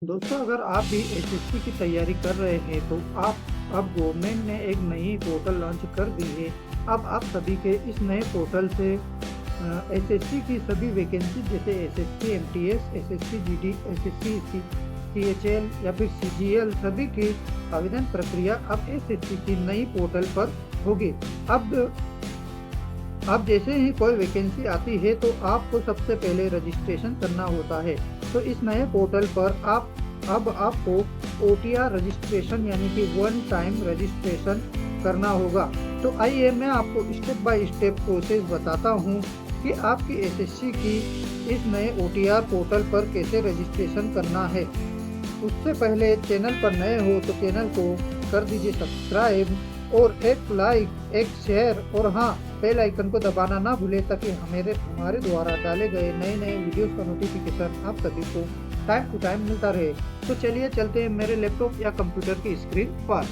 दोस्तों, अगर आप भी एसएससी की तैयारी कर रहे हैं तो आप अब गवर्नमेंट ने एक नई पोर्टल लॉन्च कर दी है। अब आप सभी के इस नए पोर्टल से एसएससी की सभी वैकेंसी जैसे SSC MTS, SSC GD, SSC CHL या फिर सीजीएल सभी की आवेदन प्रक्रिया अब एसएससी की नई पोर्टल पर होगी। अब जैसे ही कोई वैकेंसी आती है तो आपको सबसे पहले रजिस्ट्रेशन करना होता है। तो इस नए पोर्टल पर अब आपको ओटीआर रजिस्ट्रेशन यानी कि वन टाइम रजिस्ट्रेशन करना होगा। तो आइए मैं आपको स्टेप बाय स्टेप प्रोसेस बताता हूँ कि आपकी एसएससी की इस नए ओटीआर पोर्टल पर कैसे रजिस्ट्रेशन करना है। उससे पहले चैनल पर नए हो तो चैनल को कर दीजिए सब्सक्राइब और एक लाइक, एक शेयर और हाँ, बेल आइकन को दबाना ना भूलें ताकि हमारे द्वारा डाले गए नए नए वीडियोस का नोटिफिकेशन आप सभी को टाइम टू टाइम मिलता रहे। तो चलिए चलते हैं मेरे लैपटॉप या कंप्यूटर की स्क्रीन पर।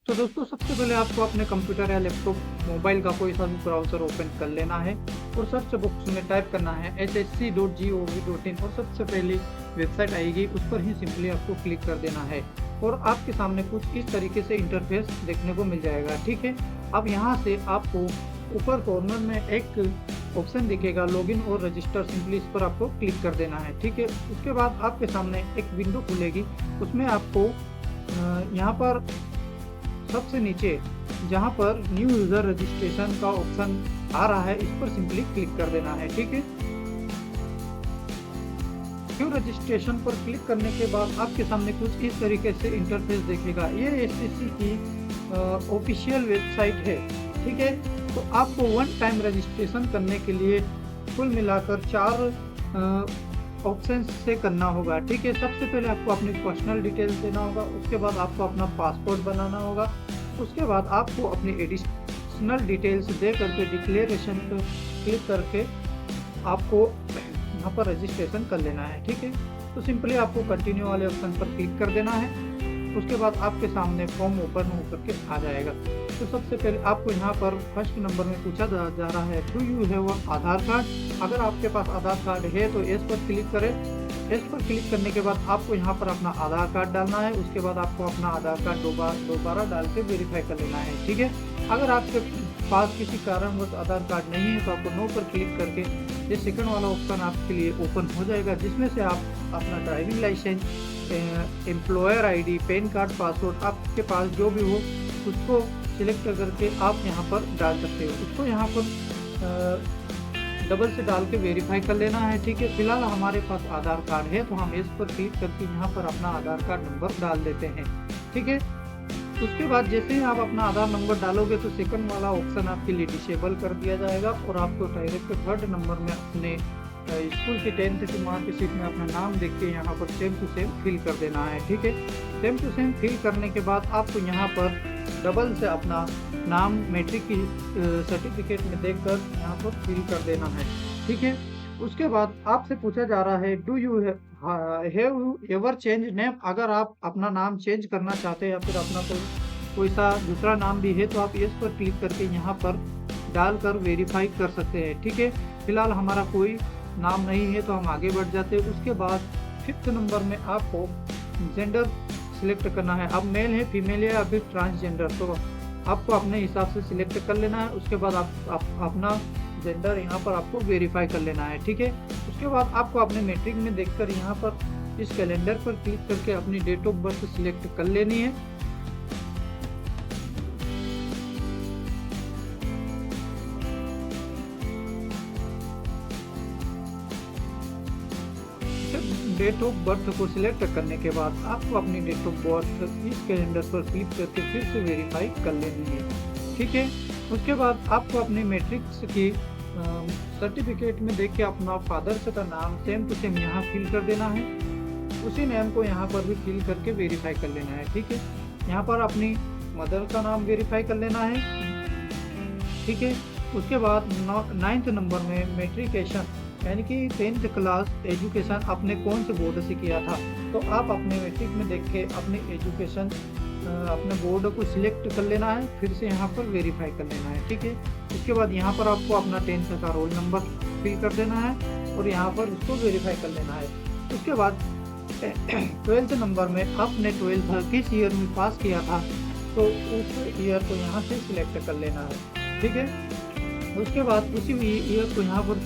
तो दोस्तों, सबसे पहले आपको अपने कंप्यूटर या लैपटॉप, मोबाइल का कोई सा भी ब्राउजर ओपन कर लेना है और सर्च बॉक्स में टाइप करना है hsc.gov.in और सबसे पहली वेबसाइट आएगी, उस पर ही सिंपली आपको क्लिक कर देना है और आपके सामने कुछ इस तरीके से इंटरफेस देखने को मिल जाएगा। ठीक है, अब यहाँ से आपको ऊपर कॉर्नर में एक ऑप्शन दिखेगा लॉगिन और रजिस्टर, सिंपली इस पर आपको क्लिक कर देना है। ठीक है, उसके बाद आपके सामने एक विंडो खुलेगी, उसमें आपको यहाँ पर सबसे नीचे जहां पर न्यू यूजर रजिस्ट्रेशन का ऑप्शन आ रहा है, इस पर सिंपली क्लिक कर देना है। ठीक है, न्यू रजिस्ट्रेशन पर क्लिक करने के बाद आपके सामने कुछ इस तरीके से इंटरफेस देखेगा। ये एसएससी की ऑफिशियल वेबसाइट है। ठीक है, तो आपको वन टाइम रजिस्ट्रेशन करने के लिए कुल मिलाकर 4 ऑप्शन से करना होगा। ठीक है, सबसे पहले आपको अपनी पर्सनल डिटेल्स देना होगा, उसके बाद आपको अपना पासपोर्ट बनाना होगा, उसके बाद आपको अपनी एडिशनल डिटेल्स दे करके डिक्लेरेशन पर क्लिक करके आपको यहाँ पर रजिस्ट्रेशन कर लेना है। ठीक है, तो सिंपली आपको कंटिन्यू वाले ऑप्शन पर क्लिक कर देना है, उसके बाद आपके सामने फॉर्म ओपन होकर के आ जाएगा। तो सबसे पहले आपको यहाँ पर फर्स्ट नंबर में पूछा जा रहा है do you have Aadhaar card. अगर आपके पास आधार कार्ड है तो एस पर क्लिक करें। एस पर क्लिक करने के बाद आपको यहाँ पर अपना आधार कार्ड डालना है, उसके बाद आपको अपना आधार कार्ड दोबारा डाल के वेरीफाई कर लेना है। ठीक है, अगर आपके पास किसी कारणवश आधार कार्ड नहीं है तो आपको नो पर क्लिक करके ये सेकंड वाला ऑप्शन आपके लिए ओपन हो जाएगा, जिसमें से आप अपना driving licence, employer ID, PAN card, passport आपके पास जो भी हो उसको सिलेक्ट करके आप यहाँ पर डाल सकते हो। उसको यहाँ पर डबल से डाल के वेरीफाई कर लेना है। ठीक है, फिलहाल हमारे पास आधार कार्ड है तो हम इस पर क्लिक करके यहाँ पर अपना आधार कार्ड नंबर डाल देते हैं। ठीक है, उसके बाद जैसे ही आप अपना आधार नंबर डालोगे तो सेकंड वाला ऑप्शन आपके लिए डिसेबल कर दिया जाएगा और आपको डायरेक्ट थर्ड नंबर में अपने स्कूल के 10th की मार्कशीट में अपना नाम देख के यहाँ पर सेम टू सेम फिल कर देना है। ठीक है, सेम टू सेम फिल करने के बाद आपको यहाँ पर डबल से अपना नाम मैट्रिक की सर्टिफिकेट में देखकर यहाँ पर फिल कर देना है। ठीक है, उसके बाद आपसे पूछा जा रहा है do you have ever change name. अगर आप अपना नाम चेंज करना चाहते हैं या फिर अपना कोई सा दूसरा नाम भी है तो आप इस पर क्लिक करके यहाँ पर डालकर वेरीफाई कर सकते हैं। ठीक है, फिलहाल हमारा कोई नाम नहीं है तो हम आगे बढ़ जाते हैं। उसके बाद 5th नंबर में आपको जेंडर सिलेक्ट करना है, अब मेल है, फीमेल है या फिर ट्रांसजेंडर, तो आपको अपने हिसाब से सिलेक्ट कर लेना है। उसके बाद आप अपना जेंडर यहाँ पर आपको वेरीफाई कर लेना है। ठीक है, उसके बाद आपको अपने मैट्रिक में देखकर यहाँ पर इस कैलेंडर पर क्लिक करके अपनी डेट ऑफ बर्थ सिलेक्ट कर लेनी है। डेट ऑफ बर्थ को सिलेक्ट करने के बाद आपको अपनी डेट ऑफ बर्थ इस कैलेंडर पर क्लिक करके फिर से वेरीफाई कर लेनी है। ठीक है, उसके बाद आपको अपने मैट्रिक्स की सर्टिफिकेट में देख के अपना फादर्स का नाम सेम टू सेम यहाँ फिल कर देना है, उसी नेम को यहाँ पर भी फिल करके वेरीफाई कर लेना है। ठीक है, यहाँ पर अपनी मदर का नाम वेरीफाई कर लेना है। ठीक है, उसके बाद 9th नंबर में मेट्रिकेशन यानी कि 10th क्लास एजुकेशन आपने कौन से बोर्ड से किया था, तो आप अपने मैट्रिक में देख के अपने एजुकेशन अपने बोर्ड को सिलेक्ट कर लेना है, फिर से यहाँ पर वेरीफाई कर लेना है। ठीक है, उसके बाद यहाँ पर आपको अपना 10th का रोल नंबर फिल कर देना है और यहाँ पर इसको वेरीफाई कर लेना है। उसके बाद 12th नंबर में आपने 12th किस ईयर में पास किया था, तो उस ईयर को यहाँ से सिलेक्ट कर लेना है। ठीक है, उसके बाद उसी ईयर को यहाँ पर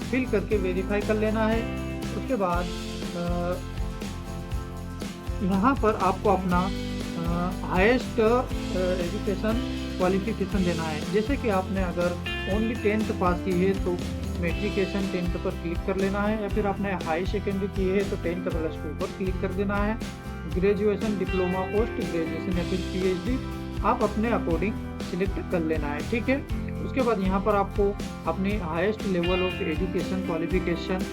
फिल करके वेरीफाई कर लेना है। उसके बाद यहाँ पर आपको अपना हाईएस्ट एजुकेशन क्वालिफिकेशन देना है। जैसे कि आपने अगर ओनली 10th पास की है तो मेट्रिकेशन 10th पर क्लिक कर लेना है, या फिर आपने हाई सेकेंडरी की है तो 10th + 2 पर क्लिक कर देना है। ग्रेजुएशन, डिप्लोमा, पोस्ट ग्रेजुएशन या फिर पीएचडी आप अपने अकॉर्डिंग सिलेक्ट कर लेना है। ठीक है, उसके बाद यहाँ पर आपको अपनी highest level of education qualification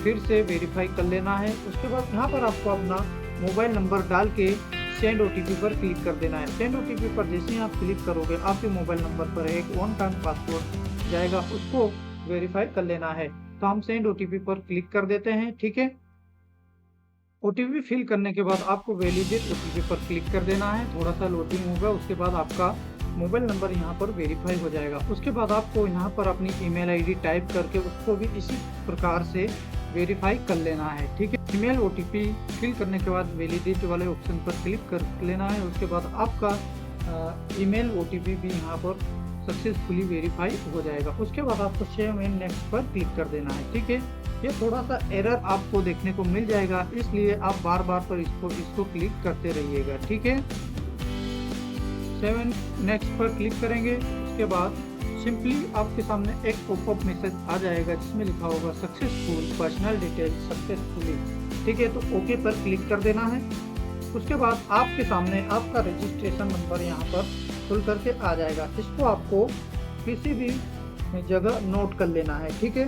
फिर से वेरीफाई कर लेना है। उसके बाद यहाँ पर आपको अपना मोबाइल नंबर डाल के सेंड ओटीपी पर क्लिक कर देना है। सेंड ओटीपी पर जैसे ही आप क्लिक करोगे आपके मोबाइल नंबर पर एक वन टाइम पासवर्ड जाएगा, उसको वेरीफाई कर लेना है। तो हम सेंड ओटीपी पर क्लिक कर देते हैं। ठीक है, ओटीपी फिल करने के बाद आपको वैलिडेट ओटीपी पर क्लिक कर देना है। थोड़ा सा लोडिंग होगा, उसके बाद आपका मोबाइल नंबर यहाँ पर वेरीफाई हो जाएगा। उसके बाद आपको यहाँ पर अपनी ईमेल आईडी टाइप करके उसको भी इसी प्रकार से वेरीफाई कर लेना है। ठीक है, ईमेल ओटीपी फिल करने के बाद वैलिडेट वाले ऑप्शन पर क्लिक कर लेना है। उसके बाद आपका ईमेल ओटीपी भी यहाँ पर सक्सेसफुली वेरीफाई हो जाएगा। उसके बाद आपको सेव एंड नेक्स्ट पर क्लिक कर देना है। ठीक है, ये थोड़ा सा एरर आपको देखने को मिल जाएगा, इसलिए आप बार बार पर इसको क्लिक करते रहिएगा। ठीक है, सेव एंड नेक्स्ट पर क्लिक करेंगे। उसके बाद सिंपली आपके सामने एक पॉपअप मैसेज आ जाएगा जिसमें लिखा होगा सक्सेसफुल पर्सनल डिटेल्स सक्सेसफुली। ठीक है, तो ओके पर क्लिक कर देना है। उसके बाद आपके सामने आपका रजिस्ट्रेशन नंबर यहाँ पर खुल करके आ जाएगा। इसको आपको किसी भी जगह नोट कर लेना है। ठीक है,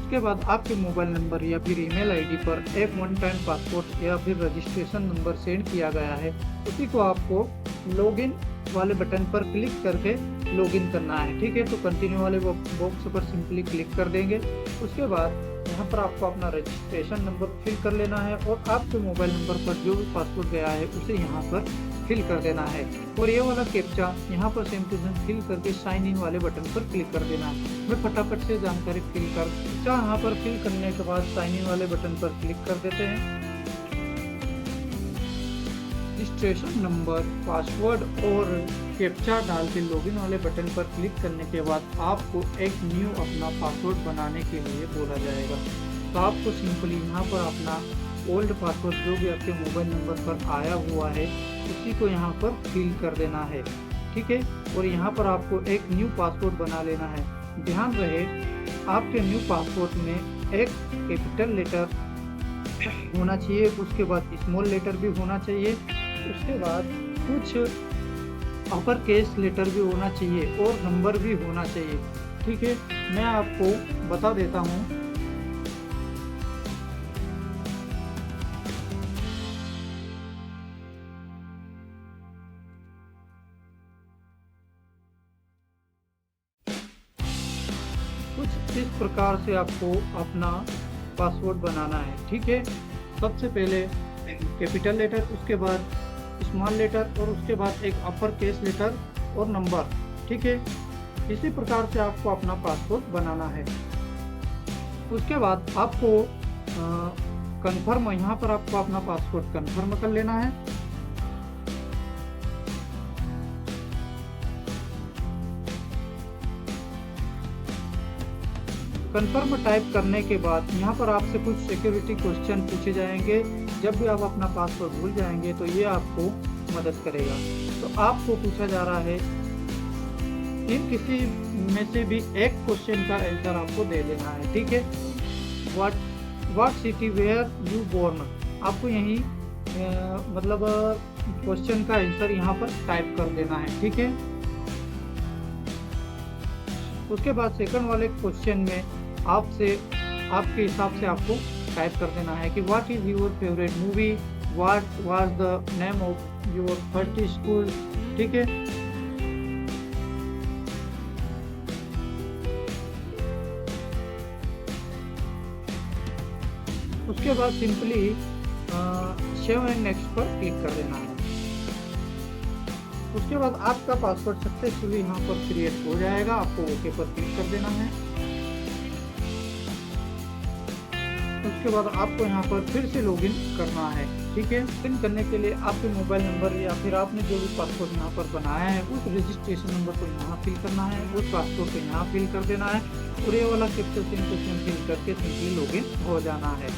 उसके बाद आपके मोबाइल नंबर या फिर ईमेल आईडी पर एक वन टाइम पासवर्ड या फिर रजिस्ट्रेशन नंबर सेंड किया गया है, उसी को आपको लॉगिन वाले बटन पर क्लिक करके लॉगिन करना है। ठीक है, तो कंटिन्यू वाले बॉक्स पर सिंपली क्लिक कर देंगे। उसके बाद यहाँ पर आपको अपना रजिस्ट्रेशन नंबर फिल कर लेना है और आपके मोबाइल नंबर पर जो भी पासवर्ड गया है उसे यहाँ पर फिल कर देना है। और ये वाला कैप्चा यहाँ पर सेम टू सेम फिल करके साइन इन वाले बटन पर क्लिक कर देना है। मैं फटाफट से जानकारी फिल कर यहाँ पर फिल करने के बाद साइन इन वाले बटन पर क्लिक कर देते हैं। रजिस्ट्रेशन नंबर, पासवर्ड और कैप्चा डाल के लॉगिन वाले बटन पर क्लिक करने के बाद आपको एक न्यू अपना पासवर्ड बनाने के लिए बोला जाएगा। तो आपको सिंपली यहाँ पर अपना ओल्ड पासवर्ड जो भी आपके मोबाइल नंबर पर आया हुआ है उसी को यहाँ पर फिल कर देना है। ठीक है, और यहाँ पर आपको एक न्यू पासवर्ड बना लेना है। ध्यान रहे आपके न्यू पासवर्ड में एक कैपिटल लेटर होना चाहिए, उसके बाद स्मॉल लेटर भी होना चाहिए, उसके बाद कुछ अपर केस लेटर भी होना चाहिए और नंबर भी होना चाहिए। ठीक है, मैं आपको बता देता हूँ। कुछ इस प्रकार से आपको अपना पासवर्ड बनाना है। ठीक है, सबसे पहले कैपिटल लेटर, उसके बाद स्मॉल लेटर और उसके बाद एक अपर केस लेटर और नंबर। ठीक है, इसी प्रकार से आपको अपना पासवर्ड बनाना है। उसके बाद आपको कंफर्म, यहाँ पर आपको अपना पासवर्ड कंफर्म कर लेना है। कंफर्म टाइप करने के बाद यहाँ पर आपसे कुछ सिक्योरिटी क्वेश्चन पूछे जाएंगे। जब भी आप अपना पासवर्ड भूल जाएंगे तो ये आपको मदद करेगा। तो आपको पूछा जा रहा है इन किसी में से भी एक क्वेश्चन का आंसर आपको दे देना है। ठीक है, what city where you born, आपको यही मतलब क्वेश्चन का आंसर यहाँ पर टाइप कर देना है। ठीक है, उसके बाद सेकंड वाले क्वेश्चन में आपसे आपके हिसाब से आपको टाइप कर देना है कि what is your favourite movie, what was the name of your first school. ठीक है, उसके बाद सिंपली सेव एंड नेक्स्ट पर क्लिक कर देना है। उसके बाद आपका पासवर्ड सक्सेसफुली यहाँ पर क्रिएट हो जाएगा, आपको ओके पर क्लिक कर देना है। उसके बाद आपको यहाँ पर फिर से लॉगिन करना है, ठीक है। लॉगिन करने के लिए आपके मोबाइल नंबर या फिर आपने जो भी पासवर्ड यहाँ पर बनाया है उस रजिस्ट्रेशन नंबर को यहाँ फिल करना है, उस पासवर्ड को यहाँ फिल कर देना है और ये वाला कैप्चा पिन को फिल करके सिंपली लॉगिन हो जाना है,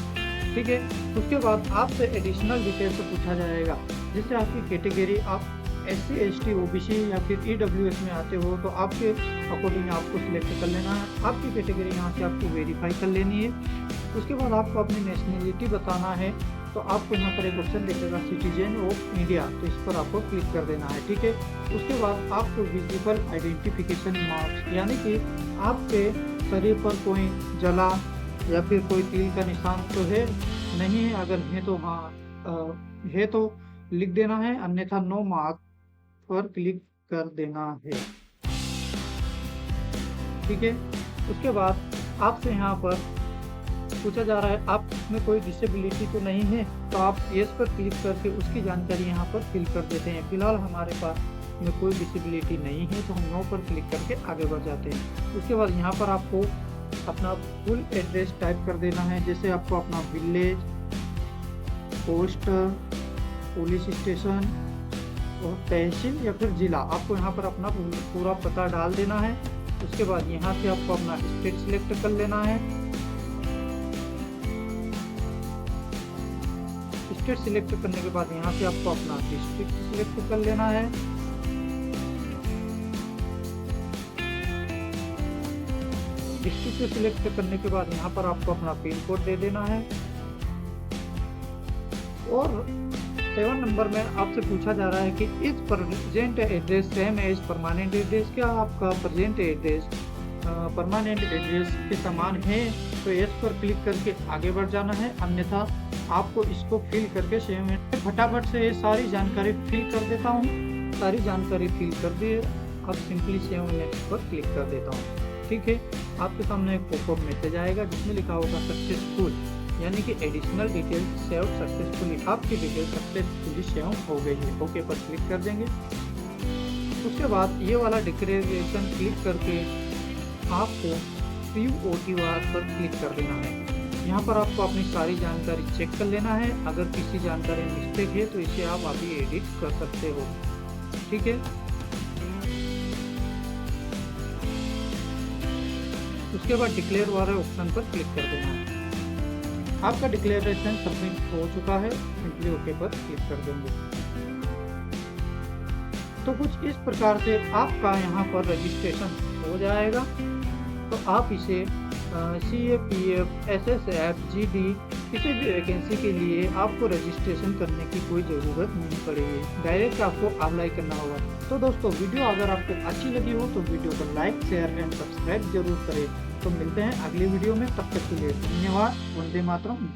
ठीक है। उसके बाद आपसे एडिशनल डिटेल्स पूछा जाएगा, जैसे आपकी कैटेगरी आप SC ST OBC या फिर EWS में आते हो तो आपके अकॉर्डिंग आपको सिलेक्ट कर लेना है। आपकी कैटेगरी यहाँ से आपको वेरीफाई कर लेनी है। उसके बाद आपको अपनी नेशनलिटी बताना है, तो आपको यहाँ पर एक ऑप्शन दिखेगा सिटीजन ऑफ इंडिया, तो इस पर आपको क्लिक कर देना है, ठीक है। उसके बाद आपको विजिबल आइडेंटिफिकेशन मार्क्स, यानी कि आपके शरीर पर कोई जला या फिर कोई तीर का निशान तो है नहीं है, अगर है तो हाँ है तो लिख देना है, अन्यथा नो मार्क पर क्लिक कर देना है, ठीक है। उसके बाद आपसे यहाँ पर पूछा जा रहा है आप में कोई डिसेबिलिटी तो नहीं है, तो आप यस पर क्लिक करके उसकी जानकारी यहाँ पर फिल कर देते हैं। फिलहाल हमारे पास में कोई डिसेबिलिटी नहीं है तो हम नो पर क्लिक करके आगे बढ़ जाते हैं। उसके बाद यहाँ पर आपको अपना फुल एड्रेस टाइप कर देना है, जैसे आपको अपना विलेज, पोस्ट, पुलिस स्टेशन और तहसील या फिर जिला, आपको यहाँ पर अपना पूरा पता डाल देना है। उसके बाद यहाँ से आपको अपना स्टेट सिलेक्ट कर लेना है। स्टेट सिलेक्ट करने के बाद यहाँ से आपको अपना डिस्ट्रिक्ट सिलेक्ट कर लेना है। डिस्ट्रिक्ट सिलेक्ट करने के बाद यहाँ पर आपको अपना पिन कोड दे देना है और 7 नंबर में आपसे पूछा जा रहा है कि इस present address same as permanent address, क्या आपका प्रेजेंट एड्रेस परमानेंट एड्रेस के समान है, तो यस पर क्लिक करके आगे बढ़ जाना है, अन्यथा आपको इसको फिल करके सेव में फटाफट से सारी जानकारी फिल कर देता हूँ। सारी जानकारी फिल कर दिए, अब सिंपली सेव नेक्स्ट पर क्लिक कर देता हूँ, ठीक है। आपके सामने एक पॉपअप मैसेज आएगा जिसमें लिखा होगा सक्सेसफुल, यानी कि एडिशनल डिटेल सेव सक्सेसफुली, आपकी डिटेल सक्सेसफुली सेव हो गई है। ओके पर क्लिक कर देंगे। उसके बाद ये वाला डिक्लेरेशन क्लिक करके आपको व्यू OTR पर क्लिक कर देना है। यहाँ पर आपको अपनी सारी जानकारी चेक कर लेना है, अगर किसी जानकारी में मिस्टेक है तो इसे आप अभी एडिट कर सकते हो, ठीक है। उसके बाद डिक्लेयर वाले ऑप्शन पर क्लिक कर देना है। आपका डिक्लेरेशन सबमिट हो चुका है, सिंपली ओके पर क्लिक कर देंगे। तो कुछ इस प्रकार से आपका यहाँ पर रजिस्ट्रेशन हो जाएगा। तो आप इसे CAPF, SSF, GD किसी भी वैकेंसी के लिए आपको रजिस्ट्रेशन करने की कोई ज़रूरत नहीं पड़ेगी, डायरेक्ट आपको अप्लाई करना होगा। तो दोस्तों वीडियो अगर आपको अच्छी लगी हो तो वीडियो को लाइक, शेयर एंड सब्सक्राइब जरूर करें। तो मिलते हैं अगली वीडियो में, तब तक के लिए धन्यवाद। वंदे मातरम।